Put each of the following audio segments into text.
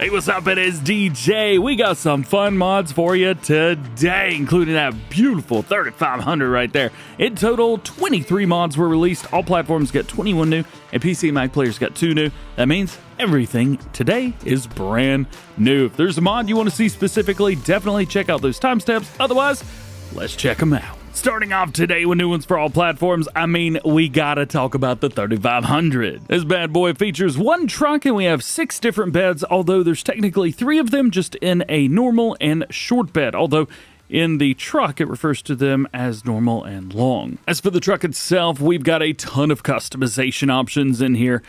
Hey, what's up? It is DJ. We got some fun mods for you today, including that beautiful 3500 right there. In total, 23 mods were released. All platforms got 21 new, and PC and Mac players got 2 new. That means everything today is brand new. If there's a mod you want to see specifically, definitely check out those timestamps. Otherwise, let's check them out. Starting off today with new ones for all platforms, we gotta talk about the 3500. This bad boy features one truck and we have 6 different beds, although there's technically 3 of them just in a normal and short bed, although in the truck, it refers to them as normal and long. As for the truck itself, we've got a ton of customization options in here.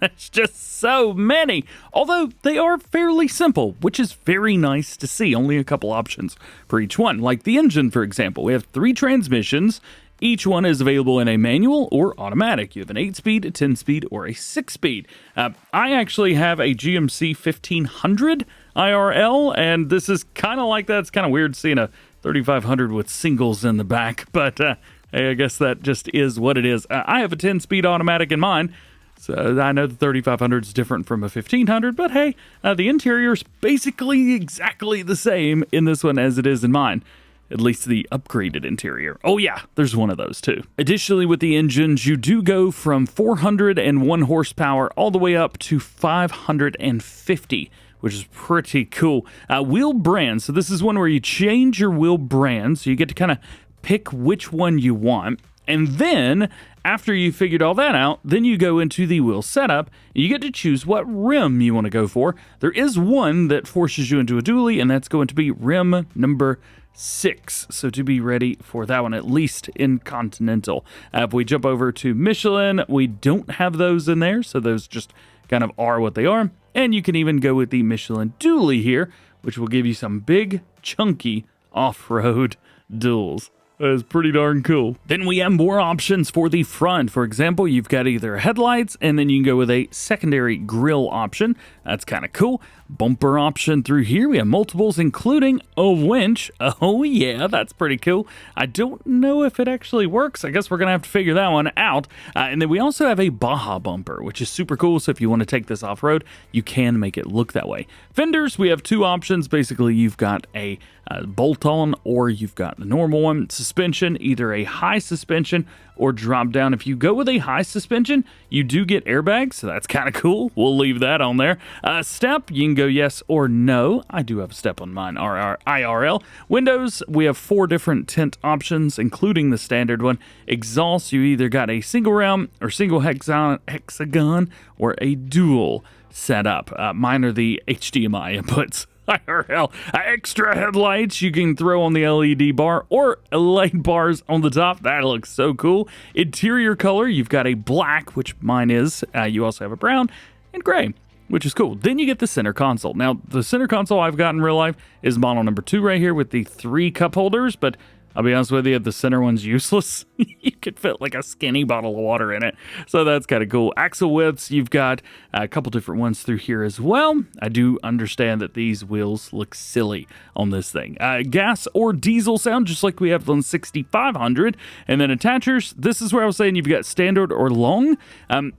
There's just so many, although they are fairly simple, which is very nice to see. Only a couple options for each one. Like the engine, for example, we have 3 transmissions. Each one is available in a manual or automatic. You have an 8-speed, a 10-speed, or a 6-speed. I actually have a GMC 1500 IRL, and this is kind of like that. It's kind of weird seeing a 3500 with singles in the back, but hey, I guess that just is what it is. I have a 10-speed automatic in mine. So I know the 3500 is different from a 1500, but hey, the interior is basically exactly the same in this one as it is in mine. At least the upgraded interior. Oh yeah, there's one of those too. Additionally, with the engines, you do go from 401 horsepower all the way up to 550, which is pretty cool. Wheel brand. So this is one where you change your wheel brand, so you get to kind of pick which one you want. And then, after you figured all that out, then you go into the wheel setup, and you get to choose what rim you want to go for. There is one that forces you into a dually, and that's going to be rim number 6. So to be ready for that one, at least in Continental. If we jump over to Michelin, we don't have those in there, so those just kind of are what they are. And you can even go with the Michelin dually here, which will give you some big, chunky off-road duals. That is pretty darn cool. Then we have more options for the front. For example, you've got either headlights, and then you can go with a secondary grille option. That's kind of cool. Bumper option through here. We have multiples, including a winch. Oh yeah, that's pretty cool. I don't know if it actually works. I guess we're going to have to figure that one out. And then we also have a Baja bumper, which is super cool. So if you want to take this off-road, you can make it look that way. Fenders, we have 2 options. Basically, you've got a bolt-on or you've got the normal one. Suspension, either a high suspension or drop down. If you go with a high suspension, you do get airbags, so that's kind of cool. We'll leave that on there. Step, you can go yes or no. I do have a step on mine, IRL. Windows, we have 4 different tint options, including the standard one. Exhaust, you either got a single round or single hexagon or a dual setup. Mine are the HDMI inputs. IRL. Extra headlights you can throw on the LED bar or light bars on the top. That looks so cool. Interior color, you've got a black, which mine is. You also have a brown and gray, which is cool. Then you get the center console. Now, the center console I've got in real life is model number 2 right here with the 3 cup holders, but I'll be honest with you, the center one's useless. You could fit like a skinny bottle of water in it. So that's kind of cool. Axle widths, you've got a couple different ones through here as well. I do understand that these wheels look silly on this thing. Gas or diesel sound, just like we have on 6500. And then attachers, this is where I was saying you've got standard or long.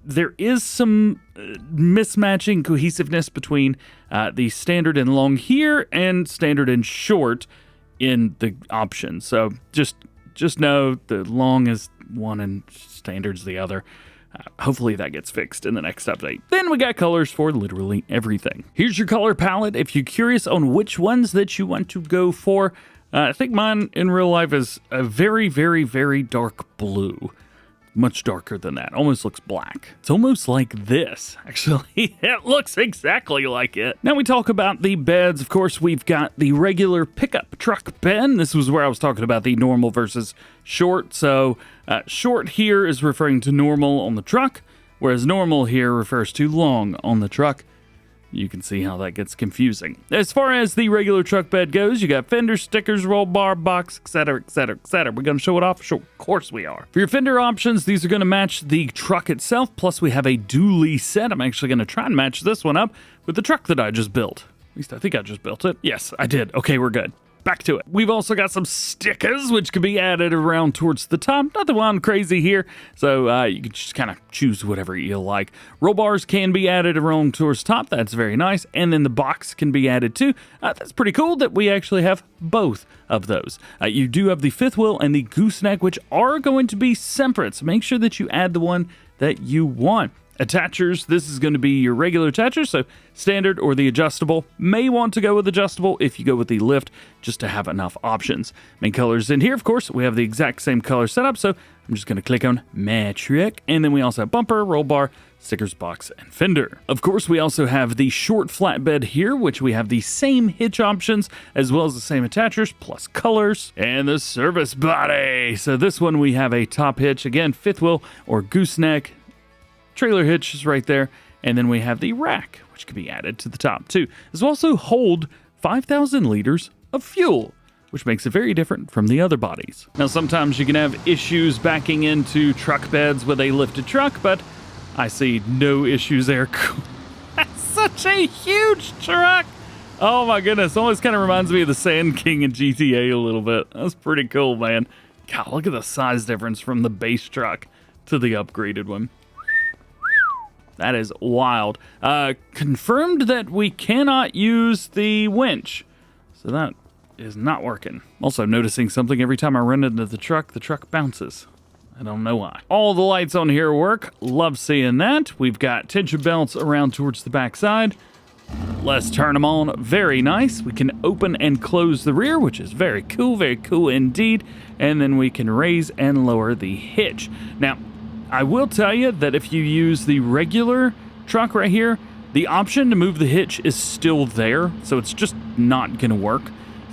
There is some mismatching cohesiveness between the standard and long here and standard and short in the options. So just know the long is one and standard's the other. Hopefully that gets fixed in the next update. Then we got colors for literally everything. Here's your color palette. If you're curious on which ones that you want to go for, I think mine in real life is a very, very, very dark blue. Much darker than that. Almost looks black. It's almost like this. Actually, it looks exactly like it. Now we talk about the beds. Of course, we've got the regular pickup truck bed. This was where I was talking about the normal versus short. So short here is referring to normal on the truck, whereas normal here refers to long on the truck. You can see how that gets confusing. As far as the regular truck bed goes, you got fenders, stickers, roll bar, box, etc., etc., etc. We're going to show it off? Sure, of course we are. For your fender options, these are going to match the truck itself, plus we have a dually set. I'm actually going to try and match this one up with the truck that I just built. At least I think I just built it. Yes, I did. Okay, we're good. back to it. We've also got some stickers, which can be added around towards the top. Nothing wild crazy here, so you can just kind of choose whatever you like. Roll bars can be added around towards top. That's very nice. And then the box can be added too. That's pretty cool that we actually have both of those. You do have the fifth wheel and the gooseneck, which are going to be separate, so make sure that you add the one that you want. Attachers, this is going to be your regular attachers, so standard or the adjustable. May want to go with adjustable if you go with the lift, just to have enough options. Main colors in here, of course, we have the exact same color setup, so I'm just going to click on metric, and then we also have bumper, roll bar, stickers, box, and fender. Of course, we also have the short flatbed here, which we have the same hitch options, as well as the same attachers, plus colors, and the service body. So this one, we have a top hitch, again, fifth wheel or gooseneck. Trailer hitch is right there, and then we have the rack, which can be added to the top too. This will also hold 5,000 liters of fuel, which makes it very different from the other bodies. Now, sometimes you can have issues backing into truck beds with a lifted truck, but I see no issues there. That's such a huge truck. Oh my goodness, almost kind of reminds me of the Sand King in GTA a little bit. That's pretty cool, man. God, look at the size difference from the base truck to the upgraded one. That is wild. Confirmed that we cannot use the winch. So that is not working. Also noticing something every time I run into the truck bounces. I don't know why. All the lights on here work. Love seeing that. We've got tension belts around towards the back side. Let's turn them on. Very nice. We can open and close the rear, which is very cool indeed. And then we can raise and lower the hitch. Now, I will tell you that if you use the regular truck right here, the option to move the hitch is still there, so it's just not going to work.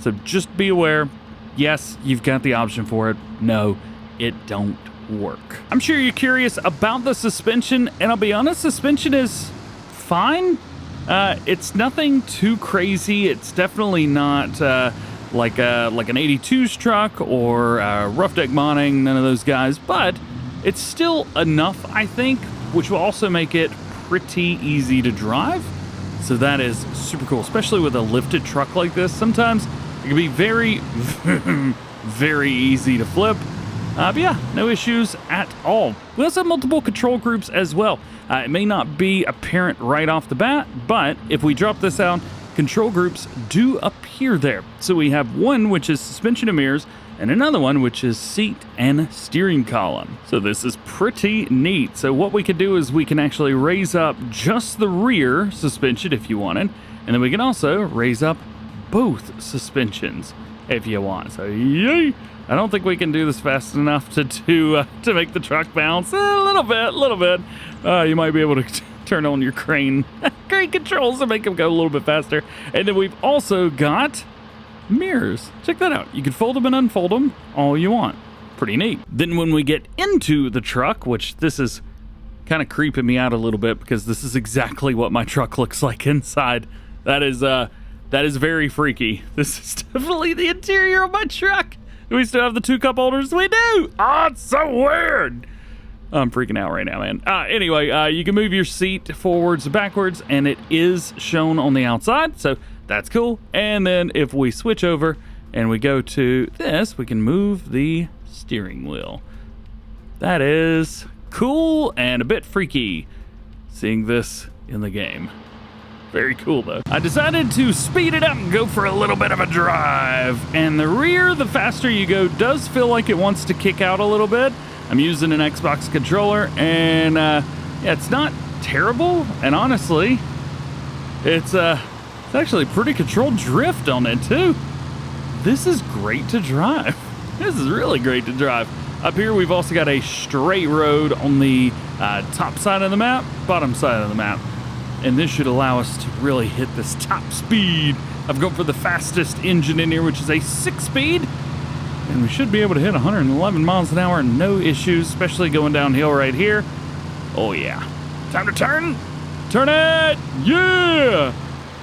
So just be aware, yes, you've got the option for it. No, it don't work. I'm sure you're curious about the suspension, and I'll be honest, suspension is fine. It's nothing too crazy. It's definitely not like an 82's truck or rough deck modding, none of those guys, but it's still enough, I think, which will also make it pretty easy to drive. So that is super cool, especially with a lifted truck like this. Sometimes it can be very, very easy to flip. But yeah, no issues at all. We also have multiple control groups as well. It may not be apparent right off the bat, but if we drop this out, control groups do appear there. So we have one which is suspension and mirrors, and another one which is seat and steering column. So this is pretty neat. So what we can do is we can actually raise up just the rear suspension if you wanted, and then we can also raise up both suspensions if you want. So yay! I don't think we can do this fast enough to make the truck bounce. A little bit. You might be able to turn on your crane controls to make them go a little bit faster. And then we've also got mirrors. Check that out. You can fold them and unfold them all you want. Pretty neat. Then when we get into the truck, which this is kind of creeping me out a little bit because this is exactly what my truck looks like inside. That is very freaky. This is definitely the interior of my truck. Do we still have the 2 cup holders? We do. Oh, it's so weird. I'm freaking out right now, man. Anyway, you can move your seat forwards and backwards, and it is shown on the outside, so that's cool. And then if we switch over and we go to this, we can move the steering wheel. That is cool and a bit freaky, seeing this in the game. Very cool, though. I decided to speed it up and go for a little bit of a drive. And the rear, the faster you go, does feel like it wants to kick out a little bit. I'm using an Xbox controller, and yeah, it's not terrible. And honestly, it's actually pretty controlled drift on it, too. This is great to drive. This is really great to drive. Up here, we've also got a straight road on the top side of the map, bottom side of the map. And this should allow us to really hit this top speed. I've gone for the fastest engine in here, which is a 6-speed. And we should be able to hit 111 miles an hour, no issues, especially going downhill right here. Oh yeah. Time to turn. Turn it. Yeah.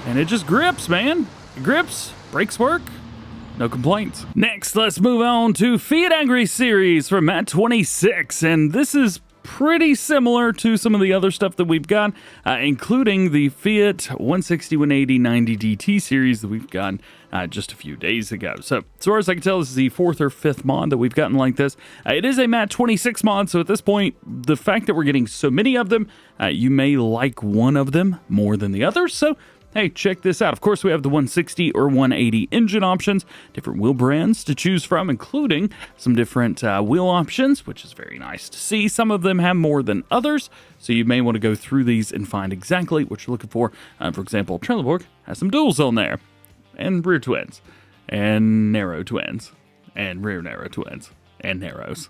And it just grips, man. It grips. Brakes work. No complaints. Next, let's move on to Fiatagri Series from Mat 26. And this is pretty similar to some of the other stuff that we've got, including the Fiat 160, 180, 90 DT series that we've gotten just a few days ago. So as far as I can tell, this is the 4th or 5th mod that we've gotten like this. It is a Mat 26 mod, so at this point, the fact that we're getting so many of them, you may like one of them more than the others. So hey, check this out. Of course, we have the 160 or 180 engine options, different wheel brands to choose from, including some different wheel options, which is very nice to see. Some of them have more than others, so you may want to go through these and find exactly what you're looking for. For example, Trelleborg has some duals on there, and rear twins, and narrow twins, and rear narrow twins, and narrows.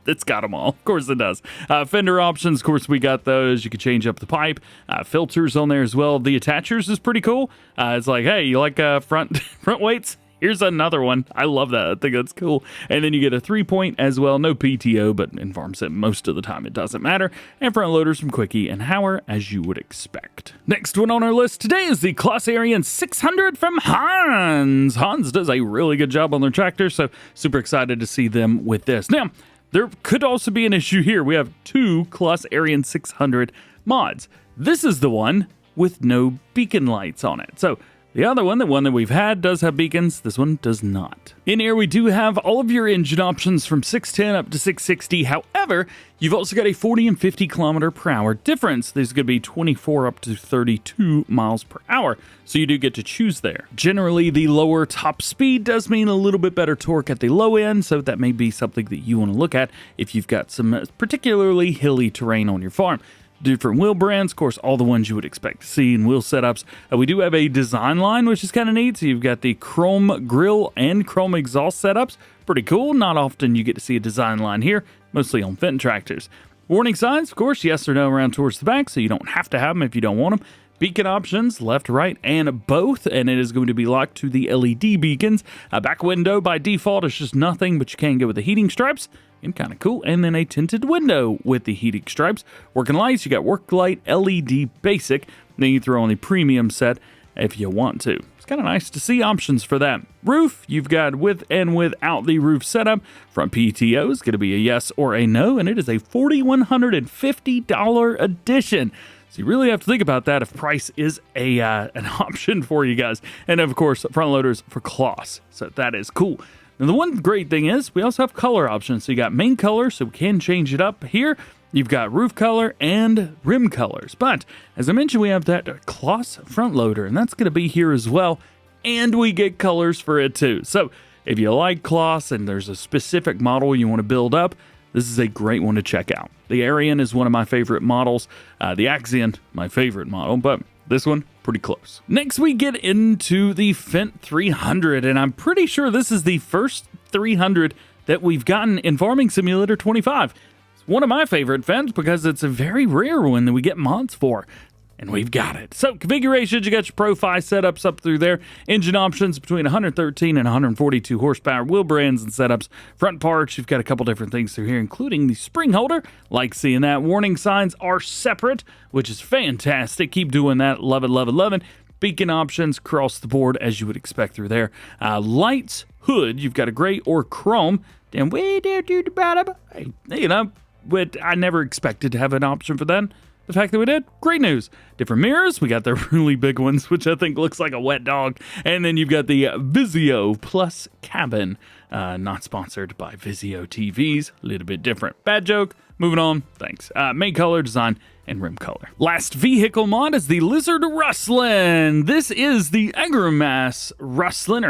It's got them all. Of course it does. Fender options, of course, we got those. You can change up the pipe. Filters on there as well. The attachers is pretty cool. It's like, hey, you like front weights? Here's another one. I love that. I think that's cool. And then you get a 3-point as well. No PTO, but in farm sim, most of the time it doesn't matter. And front loaders from Quickie and Hauer, as you would expect. Next one on our list today is the Claas Arion 600 from Hans. Hans does a really good job on their tractor, so super excited to see them with this. Now, there could also be an issue here. We have 2 Claas Arion 600 mods. This is the one with no beacon lights on it. So the other one, the one that we've had, does have beacons. This one does not. In here, we do have all of your engine options from 610 up to 660. However, you've also got a 40 and 50 kilometer per hour difference. There's going to be 24 up to 32 miles per hour. So you do get to choose there. Generally, the lower top speed does mean a little bit better torque at the low end. So that may be something that you want to look at if you've got some particularly hilly terrain on your farm. Different wheel brands, of course, all the ones you would expect to see in wheel setups. We do have a design line, which is kind of neat. So you've got the chrome grill and chrome exhaust setups. Pretty cool. Not often you get to see a design line here, mostly on Fendt tractors. Warning signs, of course, yes or no around towards the back, so you don't have to have them if you don't want them. Beacon options, left, right, and both, and it is going to be locked to the LED beacons. Back window by default is just nothing, but you can go with the heating stripes. And kind of cool. And then a tinted window with the heating stripes. Working lights, you got work light, LED basic. Then you throw on the premium set if you want to. It's kind of nice to see options for that. Roof, you've got with and without the roof setup. Front PTO is going to be a yes or a no, and it is a $4,150 addition. So you really have to think about that if price is an option for you guys. And of course, front loaders for Claas. So that is cool. Now, the one great thing is we also have color options. So you got main color, so we can change it up here. You've got roof color and rim colors. But as I mentioned, we have that Claas front loader, and that's going to be here as well. And we get colors for it too. So if you like Claas and there's a specific model you want to build up, this is a great one to check out. The Arion is one of my favorite models. The Axion, my favorite model, but this one, pretty close. Next, we get into the Fendt 300, and I'm pretty sure this is the first 300 that we've gotten in Farming Simulator 25. It's one of my favorite Fendts because it's a very rare one that we get mods for. And we've got it. So configurations, you got your Pro-Fi setups up through there. Engine options between 113 and 142 horsepower. Wheel brands and setups. Front parts, you've got a couple different things through here, including the spring holder. Like seeing that. Warning signs are separate, which is fantastic. Keep doing that. Love it, love it, love it. Beacon options across the board, as you would expect through there. Lights, hood, you've got a gray or chrome. And way down to the bottom. You know, but I never expected to have an option for that. The fact that we did, great news. Different mirrors, we got the really big ones, which I think looks like a wet dog. And then you've got the Vizio Plus Cabin, not sponsored by Vizio TVs, a little bit different. Bad joke, moving on, thanks. Main color, design, and rim color. Last vehicle mod is the Lizard Ruslan. This is the Agramash Ruslan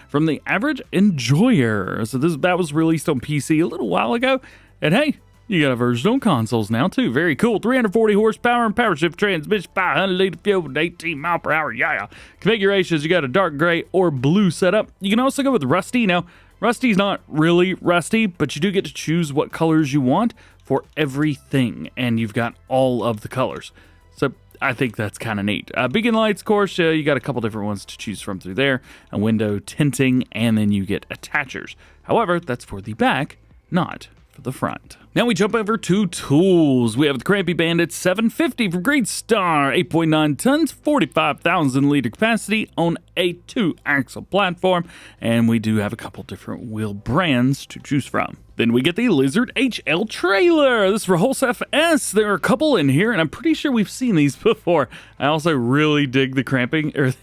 from the Average Enjoyer. So that was released on PC a little while ago, and hey, you got a version on consoles now, too. Very cool. 340 horsepower and power shift transmission, 500 liter fuel with 18 mile per hour. Yeah. Configurations, you got a dark gray or blue setup. You can also go with rusty. Now, rusty's not really rusty, but you do get to choose what colors you want for everything. And you've got all of the colors. So I think that's kind of neat. Beacon lights, of course, you got a couple different ones to choose from through there. A window tinting, and then you get attachers. However, that's for the back, not for the front. Now we jump over to tools. We have the Krampe Bandit 750 from Great Star, 8.9 tons, 45,000 liter capacity on a 2-axle platform, and we do have a couple different wheel brands to choose from. Then we get the Lizard HL trailer. This is for Hulse FS. There are a couple in here, and I'm pretty sure we've seen these before. I also really dig the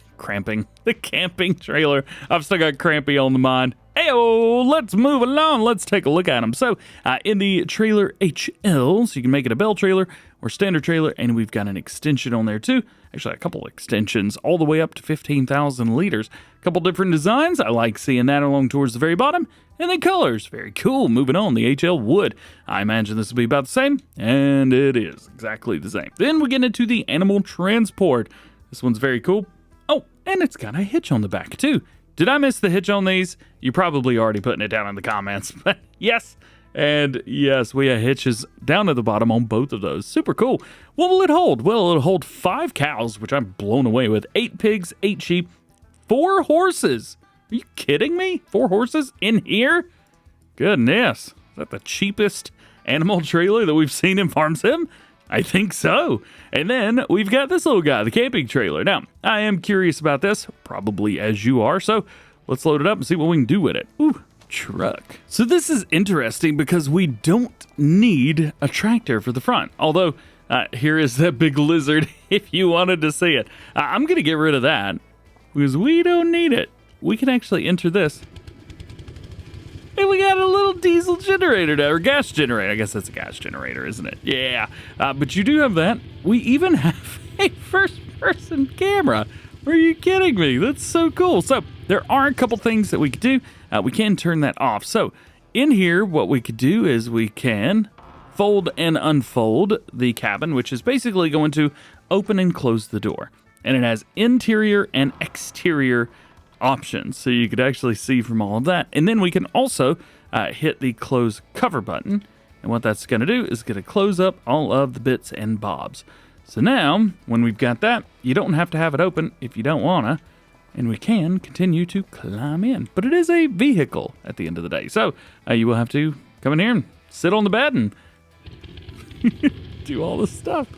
the camping trailer. I've still got Krampe on the mind. Heyo, let's move along. Let's take a look at them. So in the trailer HL, so you can make it a bell trailer or standard trailer, and we've got an extension on there too. Actually, a couple extensions all the way up to 15,000 liters. A couple different designs. I like seeing that along towards the very bottom. And then colors. Very cool. Moving on, the HL wood. I imagine this will be about the same, and it is exactly the same. Then we get into the animal transport. This one's very cool. Oh, and it's got a hitch on the back too. Did I miss the hitch on these? You're probably already putting it down in the comments, but yes. And yes, we have hitches down at the bottom on both of those. Super cool. What will it hold? Well, it'll hold 5 cows, which I'm blown away with, 8 pigs, 8 sheep, 4 horses. Are you kidding me? 4 horses in here? Goodness. Is that the cheapest animal trailer that we've seen in Farm Sim? I think so. And then we've got this little guy, the camping trailer. Now, I am curious about this, probably as you are, so let's load it up and see what we can do with it. Ooh, truck. So this is interesting because we don't need a tractor for the front. Although, here is that big lizard if you wanted to see it. I'm going to get rid of that because we don't need it. We can actually enter this. And we got a little diesel generator now, or gas generator. I guess that's a gas generator, isn't it? Yeah. But you do have that. We even have a first-person camera. Are you kidding me? That's so cool. So there are a couple things that we could do. We can turn that off. So in here, what we could do is we can fold and unfold the cabin, which is basically going to open and close the door. And it has interior and exterior options, so you could actually see from all of that. And then we can also hit the close cover button, and what that's going to do is going to close up all of the bits and bobs. So now when we've got that, you don't have to have it open if you don't want to, and we can continue to climb in. But it is a vehicle at the end of the day, so you will have to come in here and sit on the bed and do all this stuff.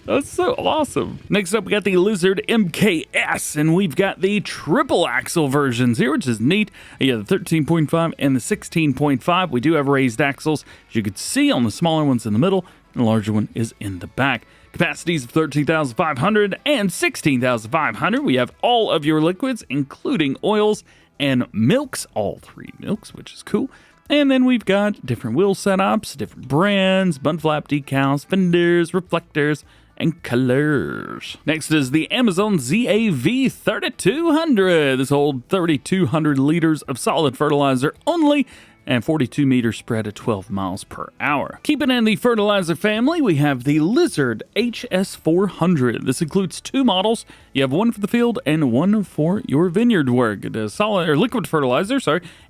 That's so awesome. Next up, we got the Lizard MKS, and we've got the triple axle versions here, which is neat. You have the 13.5 and the 16.5. We do have raised axles, as you can see on the smaller ones in the middle, and the larger one is in the back. Capacities of 13,500 and 16,500. We have all of your liquids, including oils and milks, all 3 milks, which is cool. And then we've got different wheel setups, different brands, bun flap decals, fenders, reflectors, and colors. Next is the Amazon ZAV 3200. This holds 3,200 liters of solid fertilizer only, and 42 meter spread at 12 miles per hour. Keeping in the fertilizer family, we have the Lizard HS400. This includes 2 models. You have one for the field and one for your vineyard work. It is solid or liquid fertilizer,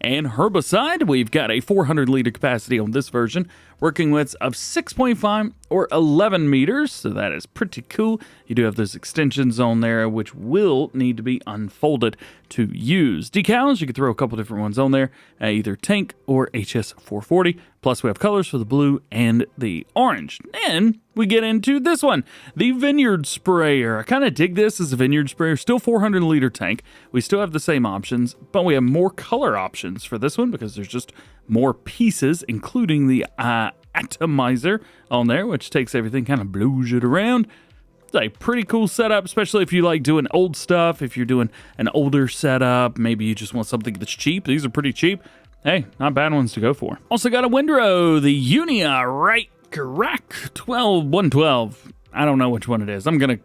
and herbicide. We've got a 400 liter capacity on this version, working widths of 6.5 or 11 meters, so that is pretty cool. You do have those extensions on there, which will need to be unfolded to use. Decals, you can throw a couple different ones on there, either tank or HS440. Plus, we have colors for the blue and the orange. And we get into this one, the vineyard sprayer. I kind of dig this as a vineyard sprayer. Still 400 liter tank. We still have the same options, but we have more color options for this one because there's just more pieces, including the atomizer on there, which takes everything, kind of blows it around. It's a pretty cool setup, especially if you like doing old stuff. If you're doing an older setup, maybe you just want something that's cheap. These are pretty cheap. Hey, not bad ones to go for. Also got a windrow, the Unia Rak 112. I don't know which one it is. I'm gonna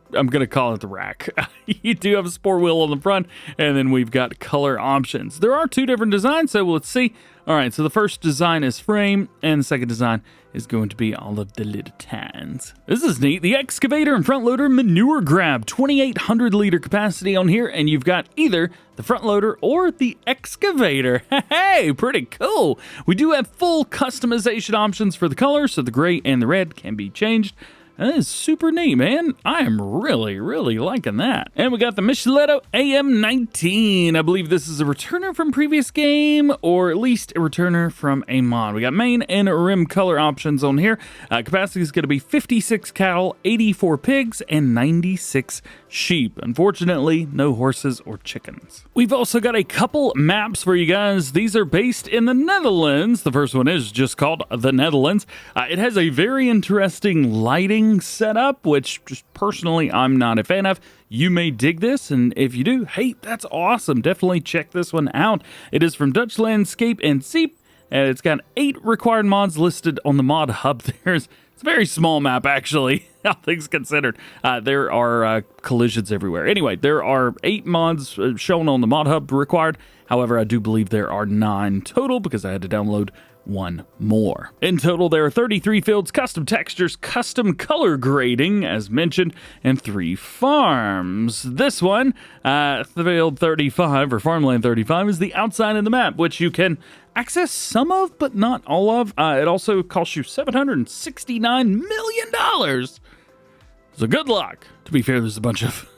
call it the Rak. You do have a sport wheel on the front, and then we've got color options. There are 2 different designs, so let's see. All right, so the first design is frame, and the second design is going to be all of the little tines. This is neat. The Excavator and Frontloader Manure Grab, 2,800 liter capacity on here, and you've got either the Frontloader or the Excavator. Hey, pretty cool. We do have full customization options for the colors, so the gray and the red can be changed. That is super neat, man. I am really, really liking that. And we got the Michieletto AM19. I believe this is a returner from previous game, or at least a returner from a mod. We got main and rim color options on here. Capacity is going to be 56 cattle, 84 pigs, and 96 sheep. Unfortunately, no horses or chickens. We've also got a couple maps for you guys. These are based in the Netherlands. The first one is just called the Netherlands. It has a very interesting lighting setup, which just personally I'm not a fan of. You may dig this, and if you do, hey, that's awesome. Definitely check this one out. It is from Dutch Landscape and Seep, and it's got 8 required mods listed on the mod hub. It's a very small map, actually, all things considered. There are collisions everywhere. Anyway, there are 8 mods shown on the mod hub required. However, I do believe there are 9 total because I had to download 1 more. In total, there are 33 fields, custom textures, custom color grading, as mentioned, and 3 farms. This one, field 35, or farmland 35, is the outside of the map, which you can access some of, but not all of. It also costs you $769 million. So good luck. To be fair, there's a bunch of...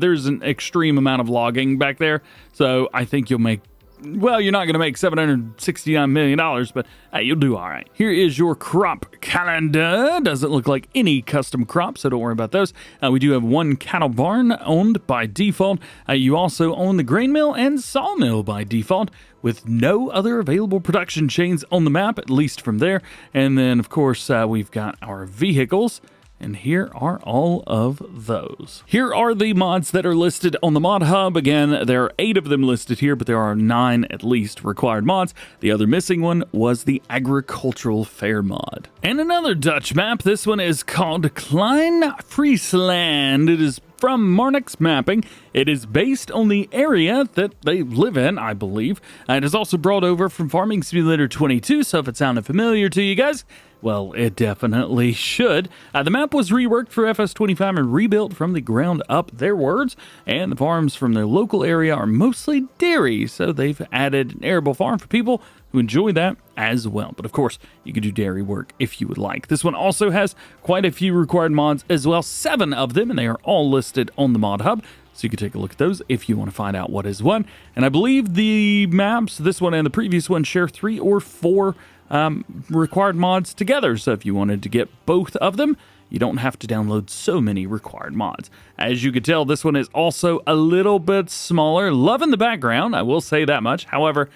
there's an extreme amount of logging back there, so I think you'll make... Well, you're not going to make $769 million, but hey, you'll do all right. Here is your crop calendar. Doesn't look like any custom crops, so don't worry about those. We do have 1 cattle barn owned by default. You also own the grain mill and sawmill by default, with no other available production chains on the map, at least from there. And then, of course, we've got our vehicles. And here are all of those. Here are the mods that are listed on the mod hub. Again, there are 8 of them listed here, but there are 9 at least required mods. The other missing one was the agricultural fair mod. And another Dutch map. This one is called Klein Friesland. It is from Marnix Mapping. It is based on the area that they live in, I believe. It is also brought over from Farming Simulator 22, so if it sounded familiar to you guys, well, it definitely should. The map was reworked for FS25 and rebuilt from the ground up, their words, and the farms from their local area are mostly dairy, so they've added an arable farm for people who enjoy that as well. But of course, you can do dairy work if you would like. This one also has quite a few required mods as well, 7 of them, and they are all listed on the mod hub. So you can take a look at those if you want to find out what is what. And I believe the maps, this one and the previous one, share 3 or 4 required mods together. So if you wanted to get both of them, you don't have to download so many required mods. As you can tell, this one is also a little bit smaller. Loving the background, I will say that much. However,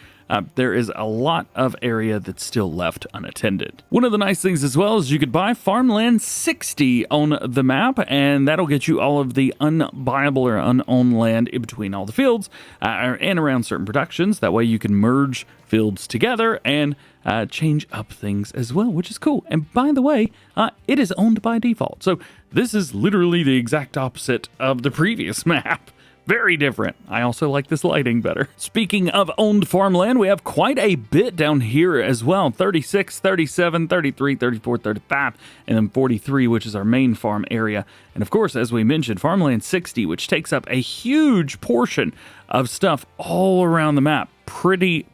there is a lot of area that's still left unattended. One of the nice things as well is you could buy Farmland 60 on the map, and that'll get you all of the unbuyable or unowned land in between all the fields and around certain productions. That way you can merge fields together and change up things as well, which is cool. And by the way, it is owned by default. So this is literally the exact opposite of the previous map. Very different. I also like this lighting better. Speaking of owned farmland, we have quite a bit down here as well. 36, 37, 33, 34, 35, and then 43, which is our main farm area. And of course, as we mentioned, Farmland 60, which takes up a huge portion of stuff all around the map. Pretty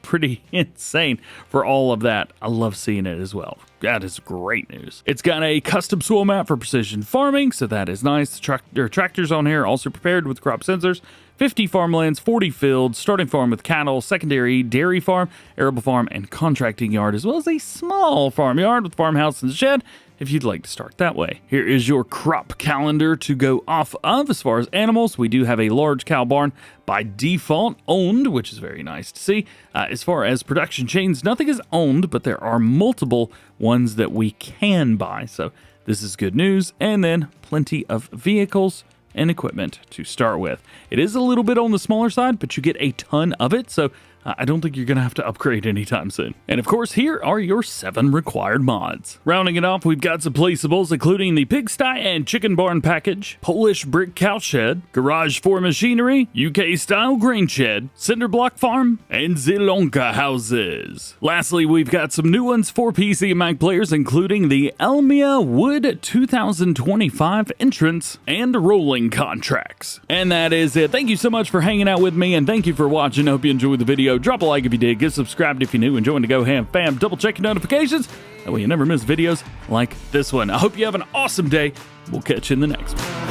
insane for all of that. I love seeing it as well. That is great news. It's got a custom soil map for precision farming, so that is nice. There are tractors on here, also prepared with crop sensors. 50 farmlands, 40 fields, starting farm with cattle, secondary dairy farm, arable farm, and contracting yard, as well as a small farmyard with farmhouse and shed, if you'd like to start that way. Here is your crop calendar to go off of. As far as animals, we do have a large cow barn by default owned, which is very nice to see. As far as production chains, nothing is owned, but there are multiple ones that we can buy, so this is good news. And then plenty of vehicles and equipment to start with. It is a little bit on the smaller side, but you get a ton of it, so I don't think you're going to have to upgrade anytime soon. And of course, here are your 7 required mods. Rounding it off, we've got some placeables, including the pigsty and chicken barn package, Polish brick cow shed, garage for machinery, UK-style grain shed, cinder block farm, and Zielonka houses. Lastly, we've got some new ones for PC and Mac players, including the Elmia Wood 2025 entrance and rolling contracts. And that is it. Thank you so much for hanging out with me, and thank you for watching. I hope you enjoyed the video. Drop a like if you did, get subscribed if you're new, and join the DjGoHam fam. Double check your notifications That way you never miss videos like this one. I hope you have an awesome day. We'll catch you in the next one.